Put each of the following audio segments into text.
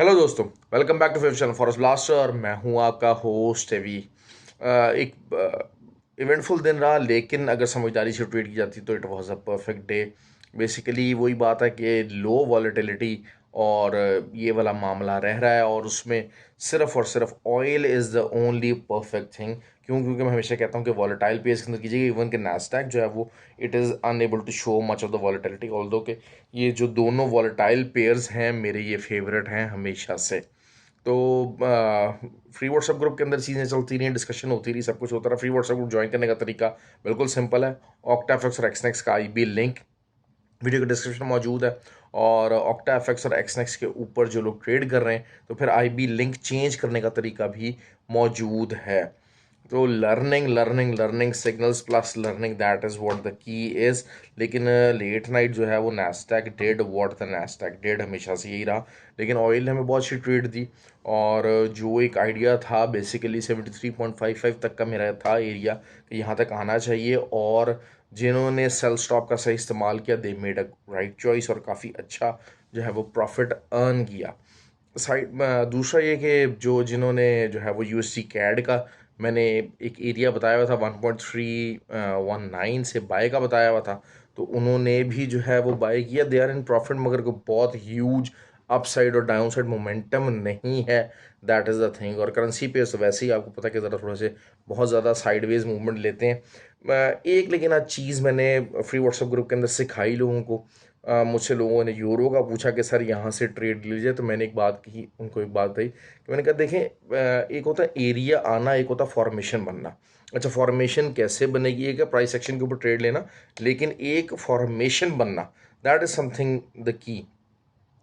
Hello दोस्तों, welcome back to fifth channel forest blaster और मैं हूं आपका होस्ट एवी। एक इवेंटफुल दिन रहा, लेकिन अगर समझदारी से ट्रीट की जाती तो it was a perfect day. Basically वही बात है कि लो वॉलेटिलिटी और ये वाला मामला रह रहा है, और उसमें सिर्फ और सिर्फ oil is the only perfect thing. क्योंकि मैं हमेशा कहता हूँ कि वॉलेटाइल पेयर्स के अंदर कीजिएगा, इवन कि नास्डैक जो है वो it is unable to show much of the volatility, although के ये जो दोनों वॉलेटाइल पेयर्स हैं मेरे ये फेवरेट हैं हमेशा से। तो फ्री व्हाट्सएप ग्रुप के अंदर चीज़ें चलती रही, डिस्कशन होती रही, सब कुछ होता रहा। फ्री व्हाट्सएप ग्रुप ज्वाइन करने का तरीका बिल्कुल सिंपल है। ऑक्टाफ्लेक्स और एक्सनेक्स का आईबी लिंक वीडियो के डिस्क्रिप्शन में मौजूद है, और ऑक्टा एफएक्स और एक्सनेक्स के ऊपर जो लोग ट्रेड कर रहे हैं तो फिर आईबी लिंक चेंज करने का तरीका भी मौजूद है। तो learning learning learning signals plus learning, that is what the key is. लेकिन लेट नाइट जो है वो Nasdaq dead what the Nasdaq dead, हमेशा से यही रहा। लेकिन ऑयल ने हमें बहुत अच्छी ट्रेड दी, और जो एक आइडिया था बेसिकली 73.55 तक का मेरा था एरिया कि यहाँ तक आना चाहिए, और जिन्होंने सेल स्टॉप का सही इस्तेमाल किया they made a right choice, और काफ़ी अच्छा जो है वो प्रॉफिट अर्न किया। साइड दूसरा ये कि जो जिन्होंने जो है वो यूएसडी कैड का मैंने एक एरिया बताया हुआ था 1.319 से बाय का बताया हुआ था, तो उन्होंने भी जो है वो बाय किया। दे आर इन प्रॉफिट, मगर को बहुत ह्यूज अपसाइड और डाउन साइड मोमेंटम नहीं है। That is the thing. और करेंसी पे तो वैसे ही आपको पता है कि ज़रा थोड़े से बहुत ज़्यादा साइडवेज मूवमेंट लेते हैं। एक लेकिन आज चीज़ मैंने फ्री व्हाट्सएप ग्रुप के अंदर सिखाई लोगों को। मुझसे लोगों ने यूरो का पूछा कि सर यहाँ से ट्रेड लीजिए, तो मैंने एक बात कही उनको, एक बात कही कि मैंने कहा देखें, एक होता है एरिया आना, एक होता है फॉर्मेशन बनना। अच्छा, फॉर्मेशन कैसे बनेगी, एक है प्राइस एक्शन के ऊपर ट्रेड लेना, लेकिन एक फॉर्मेशन बनना, that is something the key.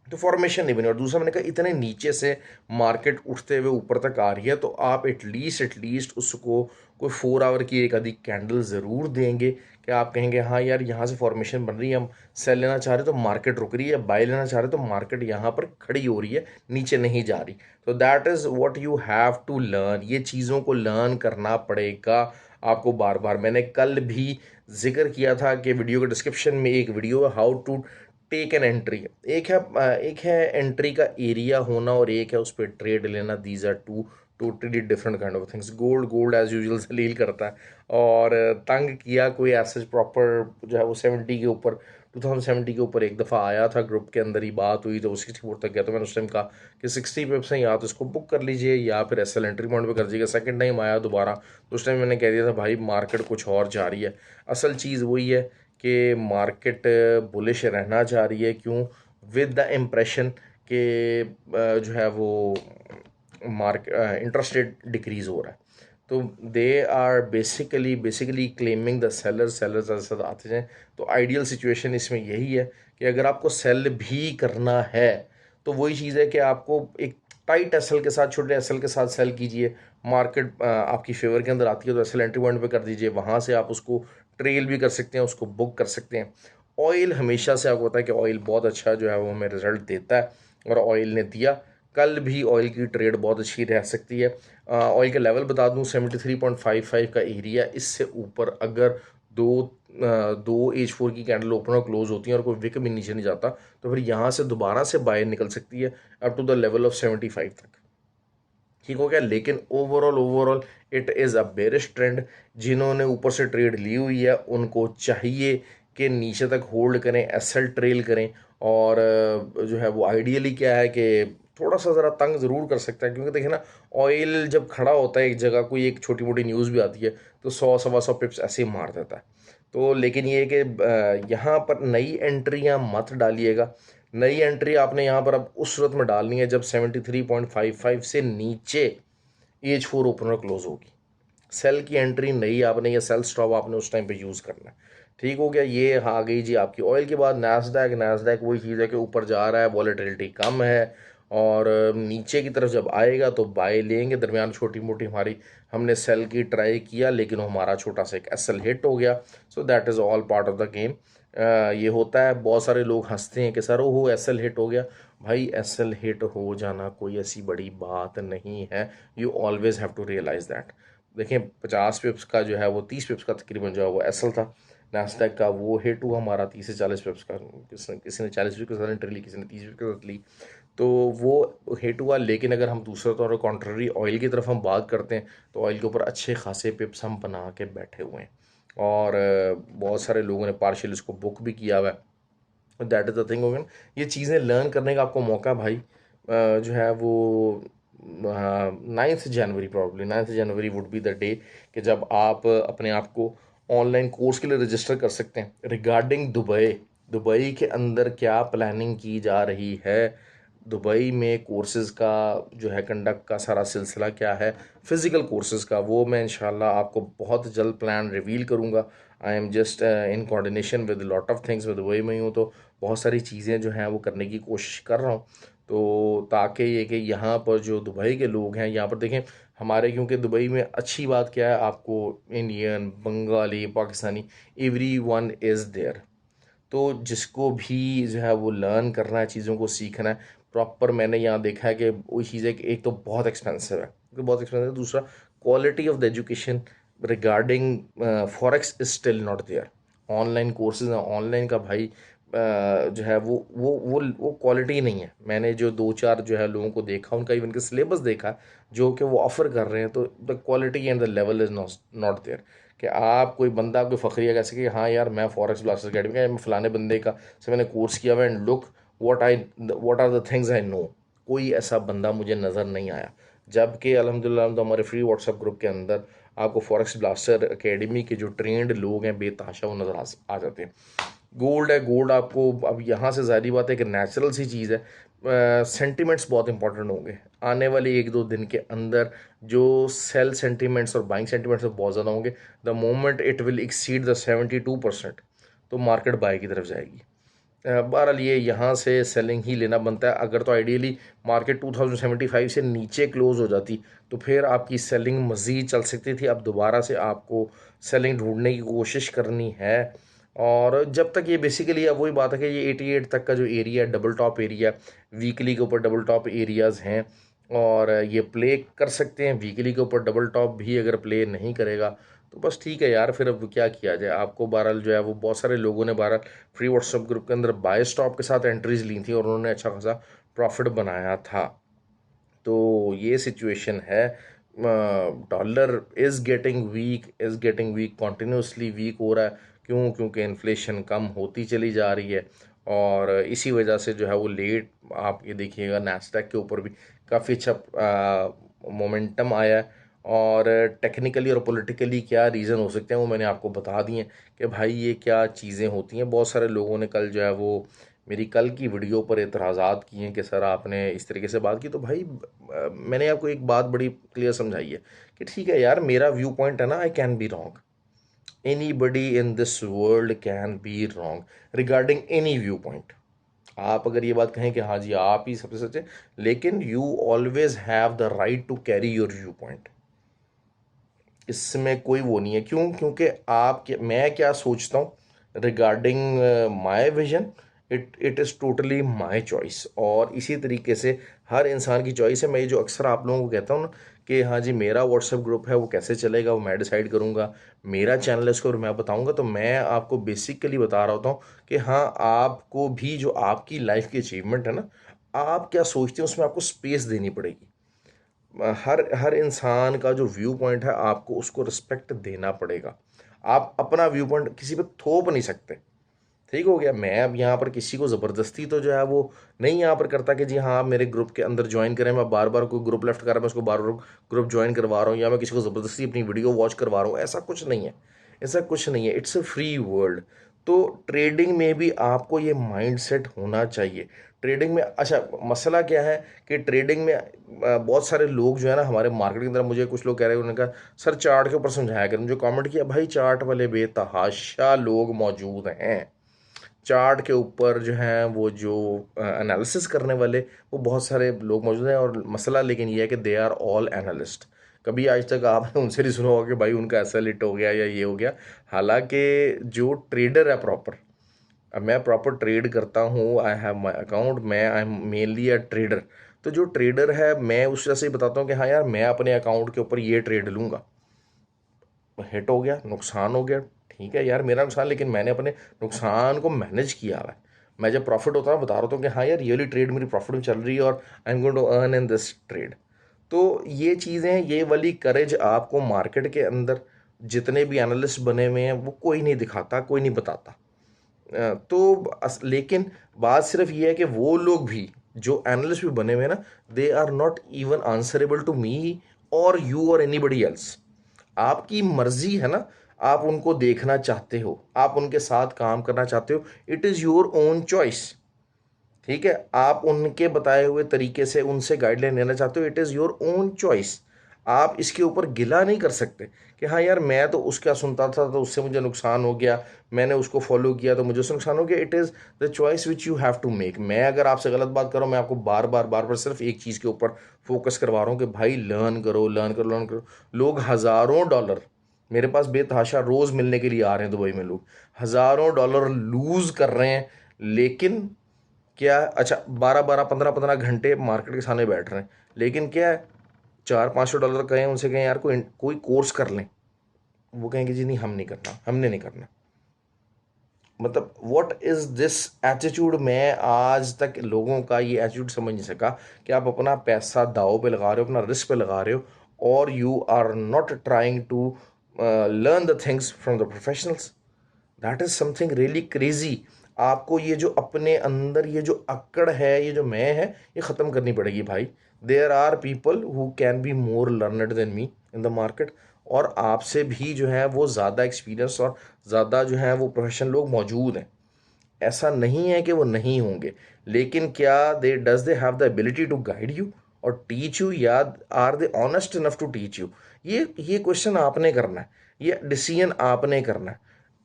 तो फॉर्मेशन नहीं बनी। और दूसरा मैंने कहा इतने नीचे से मार्केट उठते हुए ऊपर तक आ रही है, तो आप एटलीस्ट उसको कोई 4 आवर की एक आधी कैंडल ज़रूर देंगे कि आप कहेंगे हाँ यार यहाँ से फॉर्मेशन बन रही है, हम सेल लेना चाह रहे तो मार्केट रुक रही है, बाय लेना चाह रहे तो मार्केट यहाँ पर खड़ी हो रही है, नीचे नहीं जा रही। तो that is what you have to learn, ये चीज़ों को लर्न करना पड़ेगा आपको बार बार। मैंने कल भी जिक्र किया था कि वीडियो के डिस्क्रिप्शन में एक वीडियो है, how to take an entry. एक है एंट्री का एरिया होना, और एक है उस पर ट्रेड लेना। These are two totally different kind of things. Gold as usual जलील करता है, और तंग किया कोई ऐसे प्रॉपर जो है वो 70 के ऊपर, 2070 के ऊपर एक दफ़ा आया था, ग्रुप के अंदर ही बात हुई तो वो 64 तक गया। तो मैंने उस टाइम कहा कि 60 पिप्स हैं, या तो इसको बुक कर लीजिए या फिर एस एल एंट्री पॉइंट पे कर दीजिएगा। सेकंड टाइम आया दोबारा, तो उस टाइम मैंने कह दिया था भाई मार्केट कुछ और जा रही है। असल चीज़ वही है कि मार्केट बुलिश रहना चाह रही है। क्यों? विद द इम्प्रेशन के जो है वो मार्क इंटरेस्ट रेट डिक्रीज़ हो रहा है, तो they are basically claiming the sellers ऐसा आते हैं। तो आइडियल सिचुएशन इसमें यही है कि अगर आपको सेल भी करना है तो वही चीज़ है कि आपको एक टाइट एसएल के साथ, छोटे एसएल के साथ सेल कीजिए। मार्केट आपकी फेवर के अंदर आती है तो एसएल एंट्री पॉइंट पे कर दीजिए, वहाँ से आप उसको ट्रेल भी कर सकते हैं, उसको बुक कर सकते हैं। ऑयल हमेशा से आपको पता है कि ऑयल बहुत अच्छा जो है वो हमें रिजल्ट देता है, और ऑयल ने दिया। कल भी ऑयल की ट्रेड बहुत अच्छी रह सकती है। ऑयल का लेवल बता दूं 73.55 का एरिया, इससे ऊपर अगर दो H4 की कैंडल ओपन और क्लोज होती हैं और कोई विक भी नीचे नहीं जाता, तो फिर यहाँ से दोबारा से बाय निकल सकती है up to the level of 75 तक। ठीक हो गया। लेकिन overall it is a bearish trend. जिन्होंने ऊपर से ट्रेड ली हुई है उनको चाहिए कि नीचे तक होल्ड करें, एसएल ट्रेल करें। और जो है वो आइडियली क्या है कि थोड़ा सा ज़रा तंग ज़रूर कर सकता है, क्योंकि देखिए ना, ऑयल जब खड़ा होता है एक जगह, कोई एक छोटी मोटी न्यूज़ भी आती है तो 100 सवा 100 पिप्स ऐसे ही मार देता है। तो लेकिन ये है कि यहाँ पर नई एंट्रियाँ मत डालिएगा। नई एंट्री आपने यहाँ पर अब उस सूरत में डालनी है जब 73.55 से नीचे H4 ओपनर क्लोज होगी। सेल की एंट्री नहीं आपने, या सेल स्टॉप आपने उस टाइम पे यूज़ करना है। ठीक हो गया। ये आ गई जी आपकी ऑयल के बाद नैस्डैक वही चीज़ है कि ऊपर जा रहा है, वॉलेटिलिटी कम है, और नीचे की तरफ जब आएगा तो बाय लेंगे। दरमियान छोटी मोटी हमारी हमने सेल की ट्राई किया, लेकिन वो हमारा छोटा सा एक एसएल हिट हो गया। So that is all part of the game. ये होता है। बहुत सारे लोग हंसते हैं कि सर ओहो एसएल हिट हो गया। भाई एसएल हिट हो जाना कोई ऐसी बड़ी बात नहीं है। You always have to realize that. देखें, 50 पिप्स का जो है वो 30 पिप्स का तकरीबन जो है वो एसएल था। नास्डैक का वो हिट हुआ हमारा 30 से 40 पिप्स का। किसी ने 40 पिप्स के साथ एंट्री ली, किसी ने 30 पिप्स के साथ ली। तो वो हिट हुआ। लेकिन अगर हम दूसरा तौर पर कॉन्ट्ररी ऑयल की तरफ हम बात करते हैं तो ऑयल के ऊपर अच्छे खासे पिप्स हम बना के बैठे हुए हैं, और बहुत सारे लोगों ने पार्शियल इसको बुक भी किया हुआ है। दैट इज़ द थिंग होगा। ये चीज़ें लर्न करने का आपको मौका भाई जो है वो 9 जनवरी, probably 9 January would be the day कि जब आप अपने आप को ऑनलाइन कोर्स के लिए रजिस्टर कर सकते हैं रिगार्डिंग दुबई। दुबई के अंदर क्या प्लानिंग की जा रही है, दुबई में कोर्सेज़ का जो है कंडक्ट का सारा सिलसिला क्या है, फ़िज़िकल कोर्सेज़ का, वो मैं इंशाल्लाह आपको बहुत जल्द प्लान रिवील करूँगा। I am just in coordination with lot of things. मैं दुबई में ही हूँ तो बहुत सारी चीज़ें जो हैं वो करने की कोशिश कर रहा हूँ। तो ताकि ये कि यहाँ पर जो दुबई के लोग हैं, यहाँ पर देखें हमारे, क्योंकि दुबई में अच्छी बात क्या है, आपको Indian, Bengali, Pakistani, every one is there. तो जिसको भी जो है वो लर्न करना है, चीज़ों को सीखना है प्रॉपर, मैंने यहाँ देखा है कि वो चीज़ें कि एक तो बहुत एक्सपेंसिव है, बहुत एक्सपेंसिव है, दूसरा quality of the education regarding forex is still not there. Online courses हैं, ऑनलाइन का भाई जो है वो क्वालिटी नहीं है। मैंने जो दो चार जो है लोगों को देखा, उनका इवन के सिलेबस देखा जो कि वो ऑफ़र कर रहे हैं, तो the quality and the level is not there. कि आप कोई बंदा कोई फ़खरिया कह सके हाँ यार मैं फॉरेक्स ब्लास्टर्स अकेडमी का, मैं फ़लाने बंदे का से मैंने कोर्स किया हुआ and look what are the things I know. कोई ऐसा बंदा मुझे नज़र नहीं आया। जबकि अल्हम्दुलिल्लाह तो हमारे फ्री व्हाट्सएप ग्रुप के अंदर आपको फॉरेक्स ब्लास्टर एकेडमी के जो ट्रेंड लोग हैं बेतहाशा वो नज़र आ जाते हैं। गोल्ड है, गोल्ड आपको अब यहाँ से ज़ाहिर बात है कि नेचुरल सी चीज़ है। सेंटिमेंट्स बहुत इंपॉर्टेंट होंगे आने वाले एक दो दिन के अंदर। जो सेल सेंटिमेंट्स और बाइंग सेंटिमेंट्स बहुत ज़्यादा होंगे। The moment it will exceed the 72% तो मार्केट बाय की तरफ जाएगी। बहरहाल ये यहाँ से सेलिंग ही लेना बनता है। अगर तो आइडियली मार्केट 2075 से नीचे क्लोज हो जाती तो फिर आपकी सेलिंग मज़ीद चल सकती थी। अब दोबारा से आपको सेलिंग ढूंढने की कोशिश करनी है। और जब तक ये बेसिकली अब वही बात है कि ये 88 तक का जो एरिया है, डबल टॉप एरिया, वीकली के ऊपर डबल टॉप एरियाज़ हैं और ये प्ले कर सकते हैं। वीकली के ऊपर डबल टॉप भी अगर प्ले नहीं करेगा तो बस ठीक है यार, फिर अब क्या किया जाए। आपको बहरहाल जो है वो बहुत सारे लोगों ने बहरहाल फ्री व्हाट्सएप ग्रुप के अंदर बाय स्टॉप के साथ एंट्रीज ली थी और उन्होंने अच्छा खासा प्रॉफिट बनाया था। तो ये सिचुएशन है। Dollar is getting weak, continuously weak हो रहा है। क्यों? क्योंकि इन्फ्लेशन कम होती चली जा रही है और इसी वजह से जो है वो लेट, आप ये देखिएगा नैस्डैक के ऊपर भी काफ़ी अच्छा मोमेंटम आया है। और टेक्निकली और पॉलिटिकली क्या रीज़न हो सकते हैं वो मैंने आपको बता दिए कि भाई ये क्या चीज़ें होती हैं। बहुत सारे लोगों ने कल जो है वो मेरी कल की वीडियो पर एतराज़ात किए हैं कि सर आपने इस तरीके से बात की। तो भाई मैंने आपको एक बात बड़ी क्लियर समझाई है कि ठीक है यार, मेरा व्यू पॉइंट है ना, I can be wrong. Anybody in this world can be wrong regarding any view point. आप अगर ये बात कहें कि हाँ जी आप ही सबसे सच्चे, लेकिन you always have the right to carry your view point. इसमें कोई वो नहीं है। क्यों? क्योंकि मैं क्या सोचता हूँ regarding my vision, it is totally my choice. और इसी तरीके से हर इंसान की चॉइस है। मैं ये जो अक्सर आप लोगों को कहता हूँ ना कि हाँ जी मेरा व्हाट्सएप ग्रुप है वो कैसे चलेगा वो मैं डिसाइड करूँगा, मेरा चैनल है इसको और मैं बताऊँगा, तो मैं आपको बेसिकली बता रहा होता हूँ कि हाँ आपको भी जो आपकी लाइफ की अचीवमेंट है ना, आप क्या सोचते हैं उसमें आपको स्पेस देनी पड़ेगी। हर हर इंसान का जो व्यू पॉइंट है आपको उसको रिस्पेक्ट देना पड़ेगा। आप अपना व्यू पॉइंट किसी पे थोप नहीं सकते। ठीक हो गया। मैं अब यहाँ पर किसी को ज़बरदस्ती तो जो है वो नहीं यहाँ पर करता कि जी हाँ आप मेरे ग्रुप के अंदर ज्वाइन करें। मैं बार बार कोई ग्रुप लेफ्ट कर रहा, मैं उसको बार बार ग्रुप ज्वाइन करवा रहा हूँ या मैं किसी को ज़बरदस्ती अपनी वीडियो वॉच करवा रहा हूँ, ऐसा कुछ नहीं है। ऐसा कुछ नहीं है। It's a free world. तो ट्रेडिंग में भी आपको ये माइंडसेट होना चाहिए। ट्रेडिंग में अच्छा मसला क्या है कि ट्रेडिंग में बहुत सारे लोग जो है ना हमारे मार्केट के अंदर, मुझे कुछ लोग कह रहे हैं, उन्होंने कहा सर चार्ट के ऊपर समझाया करें। मुझे कमेंट किया, भाई चार्ट वाले बेतहाशा लोग मौजूद हैं। चार्ट के ऊपर जो हैं वो जो एनालिसिस करने वाले वो बहुत सारे लोग मौजूद हैं। और मसला लेकिन ये है कि दे आर ऑल एनालिस्ट। कभी आज तक आपने उनसे नहीं सुना होगा कि भाई उनका ऐसा लिट हो गया या ये हो गया। हालांकि जो ट्रेडर है प्रॉपर, अब मैं प्रॉपर ट्रेड करता हूँ, आई हैव माई अकाउंट, मैं I am mainly a trader. तो जो ट्रेडर है मैं उस वजह से ही बताता हूँ कि हाँ यार मैं अपने अकाउंट के ऊपर ये ट्रेड लूँगा। हिट हो गया, नुकसान हो गया, ठीक है यार मेरा नुकसान, लेकिन मैंने अपने नुकसान को मैनेज किया हुआ है। मैं जब प्रॉफिट होता है बता रहा हूँ कि हाँ यार रियली ट्रेड मेरी प्रॉफिट में चल रही है और I am going to earn in this trade. तो ये चीज़ें, ये वाली करेज आपको मार्केट के अंदर जितने भी एनालिस्ट बने हुए हैं वो कोई नहीं दिखाता, कोई नहीं बताता। लेकिन बात सिर्फ ये है कि वो लोग भी जो एनालिस्ट भी बने हुए हैं ना, they are not even answerable to me और यू और एनीबडी एल्स। आपकी मर्जी है ना, आप उनको देखना चाहते हो, आप उनके साथ काम करना चाहते हो, it is your own choice. ठीक है, आप उनके बताए हुए तरीके से उनसे गाइडलाइन लेना चाहते हो, it is your own choice. आप इसके ऊपर गिला नहीं कर सकते कि हाँ यार मैं तो उसका सुनता था तो उससे मुझे नुकसान हो गया, मैंने उसको फॉलो किया तो मुझे उससे नुकसान हो गया। It is the choice which you have to make. मैं अगर आपसे गलत बात कर रहा हूँ, मैं आपको बार बार सिर्फ एक चीज़ के ऊपर फोकस करवा रहा हूँ कि भाई लर्न करो, लर्न करो, लर्न करो। लोग हज़ारों डॉलर मेरे पास बेतहाशा रोज़ मिलने के लिए आ रहे हैं दुबई में, लोग हज़ारों डॉलर लूज़ कर रहे हैं। लेकिन क्या, अच्छा 12 12 15 15 घंटे मार्केट के सामने बैठ रहे हैं, लेकिन क्या है, 400 500 डॉलर कहें उनसे, कहें यार कोई कोई कोर्स कर लें, वो कहेंगे जी नहीं हम नहीं करना, हमने नहीं करना। मतलब व्हाट इज़ दिस एटीट्यूड। मैं आज तक लोगों का ये एटीट्यूड समझ नहीं सका कि आप अपना पैसा दाव पे लगा रहे हो, अपना रिस्क पे लगा रहे हो, और you are not trying to learn the things from the professionals. That is something really crazy. आपको ये जो अपने अंदर ये जो अक्कड़ है, ये जो मैं है, ये ख़त्म करनी पड़ेगी भाई। There are people who can be more learned than me in the market, और आपसे भी जो है वो ज़्यादा एक्सपीरियंस और ज़्यादा जो है वो प्रोफेशनल लोग मौजूद हैं। ऐसा नहीं है कि वो नहीं होंगे, लेकिन क्या they have the ability to guide you और टीच यू, या are they honest enough to teach you? ये क्वेश्चन आपने करना है, ये डिसीजन आपने करना है।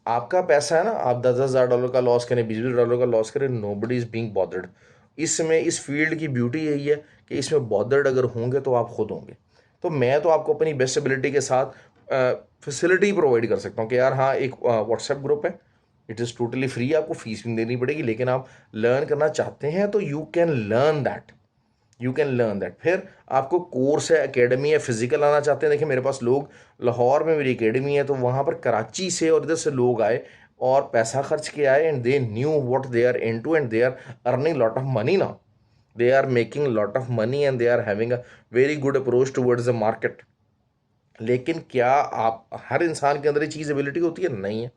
आपका पैसा है ना, आप 10 10 हज़ार डॉलर का लॉस करें, 20 20 डॉलर का लॉस करें, nobody is being bothered. इसमें इस फील्ड की ब्यूटी यही है कि इसमें बॉदर्ड अगर होंगे तो आप खुद होंगे। तो मैं तो आपको अपनी बेस्ट एबिलिटी के साथ फैसिलिटी प्रोवाइड कर सकता हूँ कि यार हाँ एक व्हाट्सएप ग्रुप है, इट इज़ टोटली फ्री, आपको फीस भी देनी पड़ेगी, लेकिन आप लर्न करना चाहते हैं तो you can learn that, you can learn that. फिर आपको कोर्स है, एकेडमी है, फिजिकल आना चाहते हैं, देखिए मेरे पास लोग, लाहौर में मेरी एकेडमी है, तो वहाँ पर कराची से और इधर से लोग आए और पैसा खर्च के आए, and they knew what they are into and they are earning lot of money now, they are making lot of money and they are having a very good approach towards the market. लेकिन क्या आप, हर इंसान के अंदर ये चीज़ ability होती है? नहीं है।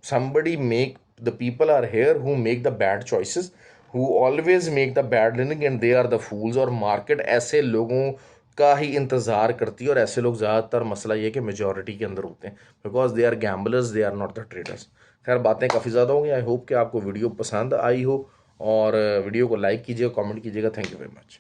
somebody make, the people are here who make the bad choices, who always make the bad living, and they are the fools। और मार्केट ऐसे लोगों का ही इंतज़ार करती है, और ऐसे लोग ज़्यादातर, मसला ये कि मेजॉरिटी के अंदर होते हैं, because they are gamblers, they are not the traders. खैर बातें काफ़ी ज़्यादा होंगी, आई होप कि आपको वीडियो पसंद आई हो, और वीडियो को लाइक कीजिएगा, कमेंट कीजिएगा। Thank you very much.